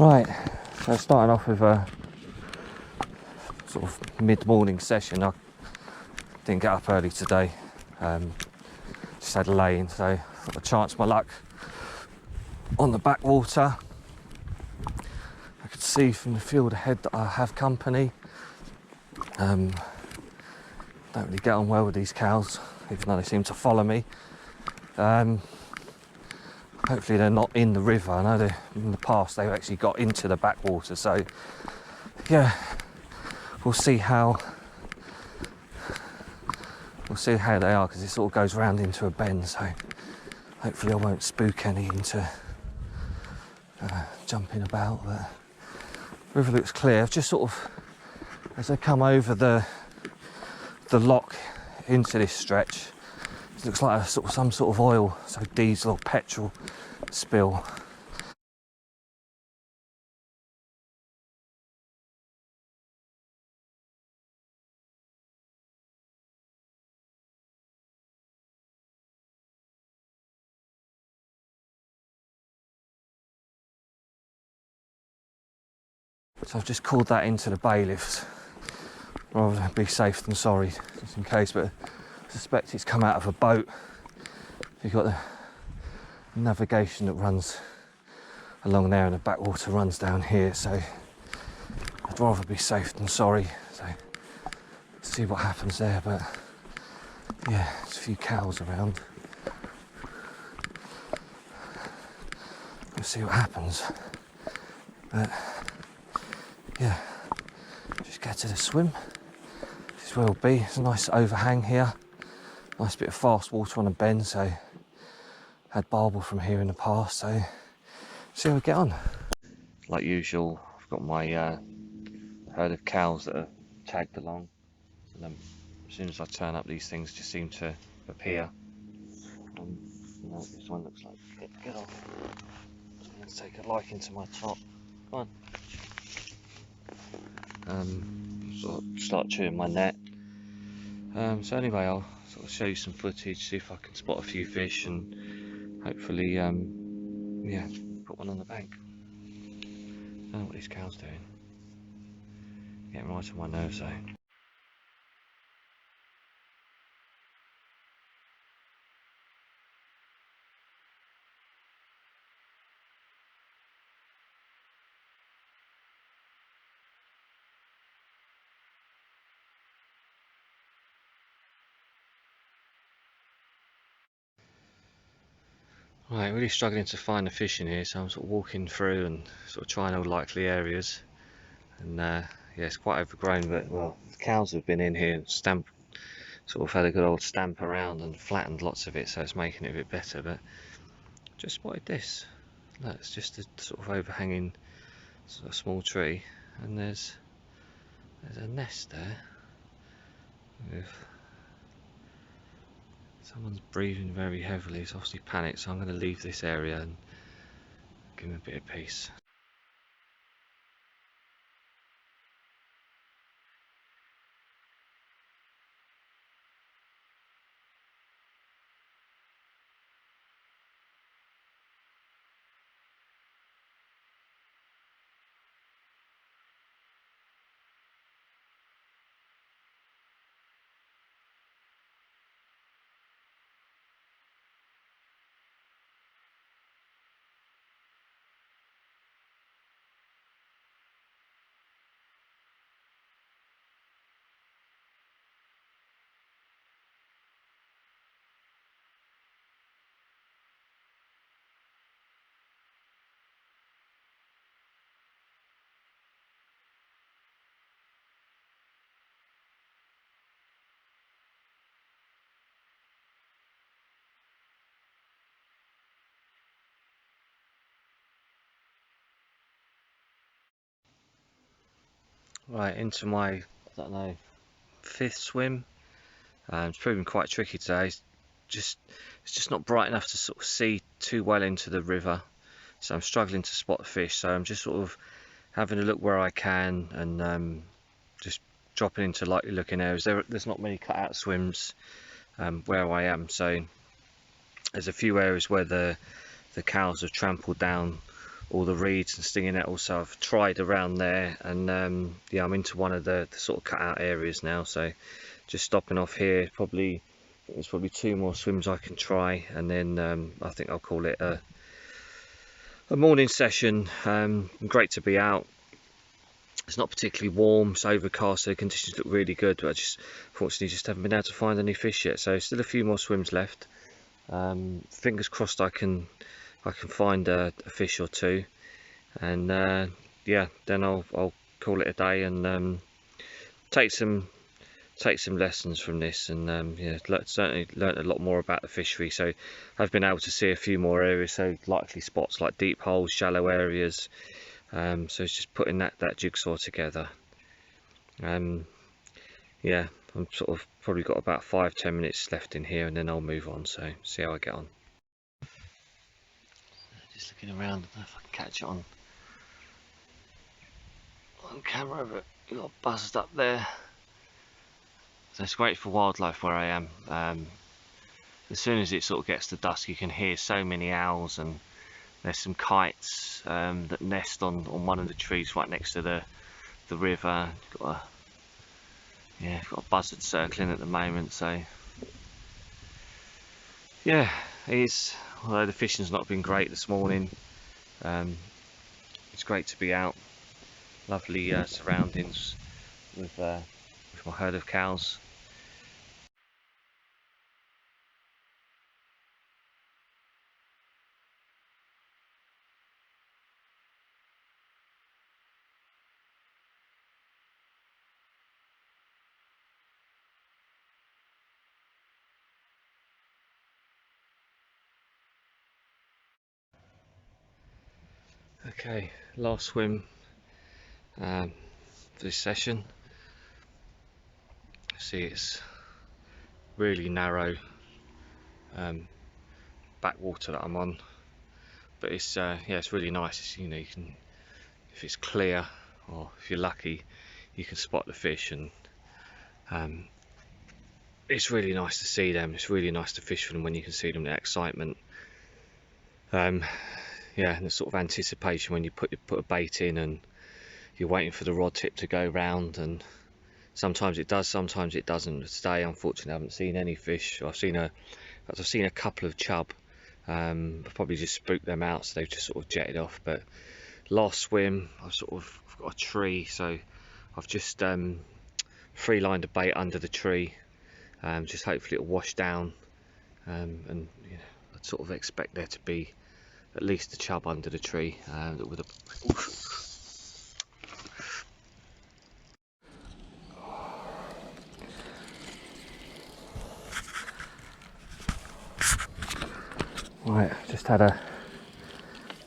Right, so starting off with a sort of mid-morning session. I didn't get up early today, just had a lay-in, so I thought I'd chance my luck on the backwater. I could see from the field ahead that I have company. Don't really get on well with these cows, even though they seem to follow me. Hopefully they're not in the river. I know that in the past they've actually got into the backwater, so yeah, we'll see how they are, because it sort of goes round into a bend, so hopefully I won't spook any into jumping about. But the river looks clear. Just sort of as I come over the lock into this stretch, it looks like some sort of oil, so diesel or petrol spill. So I've just called that into the bailiffs, rather than be safe than sorry, just in case, but I suspect it's come out of a boat. You've got the navigation that runs along there and the backwater runs down here, so I'd rather be safe than sorry. So let's see what happens there. But yeah, there's a few cows around. We'll see what happens. But yeah, just get to the swim. This is where we'll be. It's a nice overhang here, nice bit of fast water on a bend, so had Barbel from here in the past, so see how we get on. Like usual, I've got my herd of cows that are tagged along, and as soon as I turn up, these things just seem to appear. This one looks like get off. Let's take a liking to my top. Come on. Sort of start chewing my net. So anyway, I'll sort of show you some footage, see if I can spot a few fish, and hopefully, yeah, put one on the bank. I don't know what these cows doing. Getting right on my nerves though. Right, really struggling to find the fish in here, so I'm sort of walking through and sort of trying all likely areas. And yeah, it's quite overgrown, but well, the cows have been in here and sort of had a good old stamp around and flattened lots of it, so it's making it a bit better. But just spotted this. Look, it's just a sort of overhanging sort of small tree, and there's a nest there with someone's breathing very heavily. It's obviously panicked, so I'm going to leave this area and give him a bit of peace. Right, into my, I don't know, 5th swim. It's proving quite tricky today. It's just not bright enough to sort of see too well into the river, so I'm struggling to spot the fish. So I'm just sort of having a look where I can, and just dropping into likely looking areas. There's not many cut out swims where I am, so there's a few areas where the cows have trampled down all the reeds and stinging nettles. So I've tried around there, and yeah, I'm into one of the sort of cut out areas now. So just stopping off here. There's probably 2 more swims I can try, and then I think I'll call it a morning session. Great to be out. It's not particularly warm, it's overcast, so the conditions look really good, but I just fortunately just haven't been able to find any fish yet. So still a few more swims left. Fingers crossed I can find a fish or 2, and yeah, then I'll call it a day, and take some lessons from this, and yeah, certainly learnt a lot more about the fishery. So I've been able to see a few more areas, so likely spots like deep holes, shallow areas. So it's just putting that jigsaw together. Yeah, I'm sort of probably got about 5-10 minutes left in here, and then I'll move on. So see how I get on. Just looking around, I don't know if I can catch it on camera, but it got buzzed up there. So it's great for wildlife where I am. As soon as it sort of gets to dusk, you can hear so many owls, and there's some kites that nest on one of the trees right next to the river. Got a buzzard circling at the moment. So yeah, although the fishing's not been great this morning, it's great to be out. Lovely surroundings with my herd of cows. Okay, last swim for this session. See, it's really narrow backwater that I'm on, but it's yeah, it's really nice. It's, you know, you can, if it's clear or if you're lucky, you can spot the fish, and it's really nice to see them. It's really nice to fish for them when you can see them, that excitement. Yeah, and the sort of anticipation when you put a bait in and you're waiting for the rod tip to go round, and sometimes it does, sometimes it doesn't. Today, unfortunately, I haven't seen any fish. I've seen a couple of chub. I've probably just spooked them out, so they've just sort of jetted off. But last swim, I've got a tree, so I've just free lined a bait under the tree. Just hopefully it'll wash down, and you know, I'd sort of expect there to be at least a chub under the tree with a. Right, just had a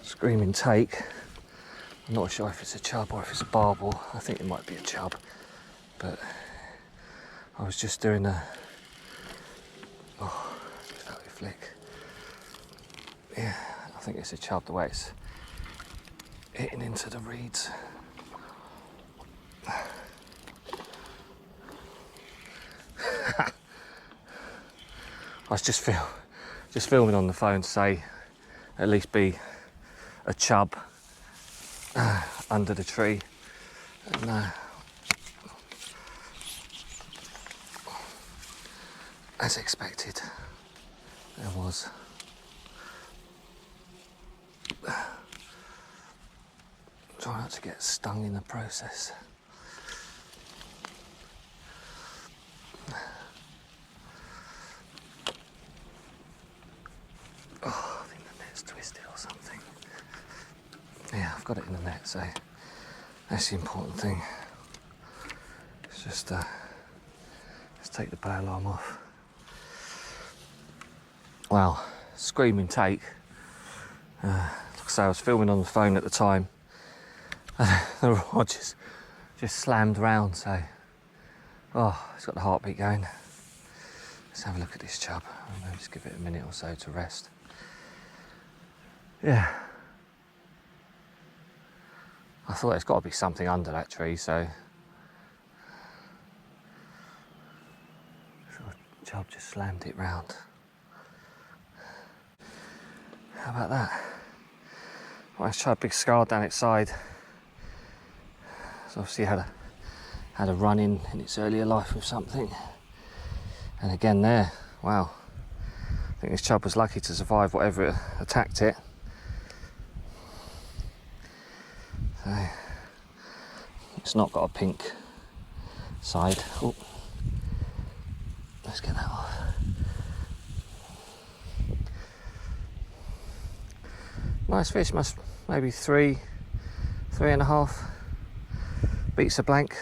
screaming take. I'm not sure if it's a chub or if it's a barbel. I think it might be a chub, but I was just doing a flick. Yeah, I think it's a chub, the way it's hitting into the reeds. I was just filming on the phone to say at least be a chub under the tree, and as expected, there was. Try not to get stung in the process. Oh, I think the net's twisted or something. Yeah, I've got it in the net, so that's the important thing. It's just let's take the bail arm off. Wow, screaming take. Like I say, I was filming on the phone at the time, and the rod just slammed round. So, oh, it's got the heartbeat going. Let's have a look at this chub. I'll just give it a minute or so to rest. Yeah, I thought there's got to be something under that tree, so chub just slammed it round. How about that? Nice chub, big scar down its side. It's obviously had a run in its earlier life with something. And again there, wow. I think this chub was lucky to survive whatever attacked it. So, it's not got a pink side. Oh, let's get that off. Nice fish, maybe 3.5. Beats a blank.